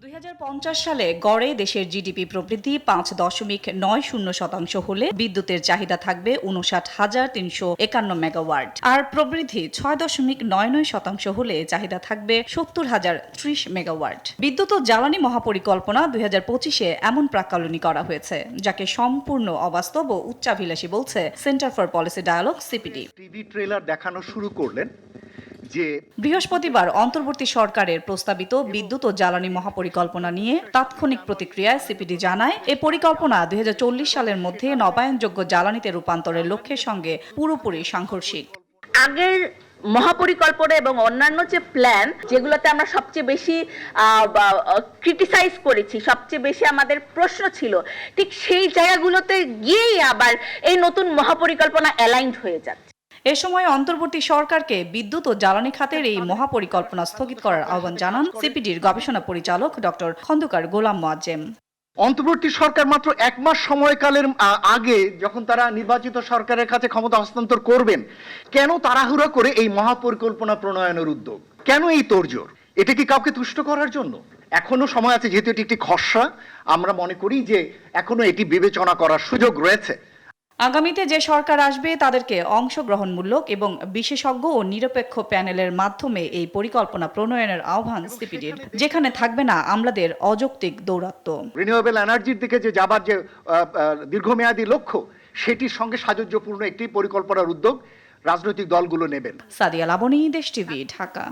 2050 সালে গড়ে দেশের জিডিপি প্রবৃদ্ধি 5.90% হলে বিদ্যুতের চাহিদা থাকবে 59,351 মেগাওয়াট আর প্রবৃদ্ধি 6.99% হলে চাহিদা থাকবে 70,030 মেগাওয়াট। বিদ্যুৎ ও জ্বালানি মহাপরিকল্পনা 2025-এ এমন প্রাক্কলনী করা হয়েছে যাকে সম্পূর্ণ অবাস্তব ও উচ্চাভিলাষী বলছে Centre for Policy Dialogue CPD. TV trailer দেখানো শুরু করলেন যে বৃহস্পতিবার অন্তর্বর্তী সরকারের প্রস্তাবিত বিদ্যুৎ ও জ্বালানি মহাপরিকল্পনা নিয়ে তাৎক্ষণিক প্রতিক্রিয়ায় সিপিডি জানায়, এ পরিকল্পনা 2040 সালের মধ্যে নবায়নযোগ্য জ্বালানিতে রূপান্তরের লক্ষ্যের সঙ্গে পুরোপুরি সাংঘর্ষিক। আগের মহাপরিকল্পনা এবং অন্যান্য যে প্ল্যান যেগুলোতে আমরা সবচেয়ে বেশি ক্রিটিসাইজ করেছি, সবচেয়ে বেশি আমাদের প্রশ্ন ছিল, ঠিক সেই জায়গাগুলোতে গিয়েই আবার এই নতুন মহাপরিকল্পনা অ্যালাইনড হয়ে যাচ্ছে। এ সময় অন্তর্বর্তী সরকারকে বিদ্যুৎ ও জ্বালানি খাতের এই মহাপরিকল্পনা স্থগিত করার আহ্বান জানান সিপিডির গবেষণা পরিচালক ডক্টর খন্দকার গোলাম মোয়াজ্জেম। অন্তর্বর্তী সরকার মাত্র 1 মাস সময়কালের আগে যখন তারা নির্বাচিত সরকারের কাছে ক্ষমতা হস্তান্তর করবেন, কেন তাড়াহুড়ো করে এই মহাপরিকল্পনা প্রণয়নের উদ্যোগ? কেন এই তোড়জোড়? এটা কি কাউকে তুষ্ট করার জন্য? এখনো সময় আছে, যেহেতু এটি একটি খসড়া, আমরা মনে করি যে এখনো এটি বিবেচনা করার সুযোগ রয়েছে। আগামীতে যে সরকার আসবে তাদেরকে অংশগ্রহণমূলক এবং বিশেষজ্ঞ ও নিরপেক্ষ প্যানেলের মাধ্যমে এই পরিকল্পনা প্রণয়নের আহ্বান সিপিডির, যেখানে থাকবে না আমলাদের অযৌক্তিক দৌরাত্ম্য। রিনিউয়েবল এনার্জির দিকে যে যাবার যে দীর্ঘমেয়াদী লক্ষ্য, সেটির সঙ্গে সাযুজ্যপূর্ণ একটি পরিকল্পনার উদ্যোগ রাজনৈতিক দলগুলো নেবেন। সাদিয়া লাবনী, দেশ টিভি, ঢাকা।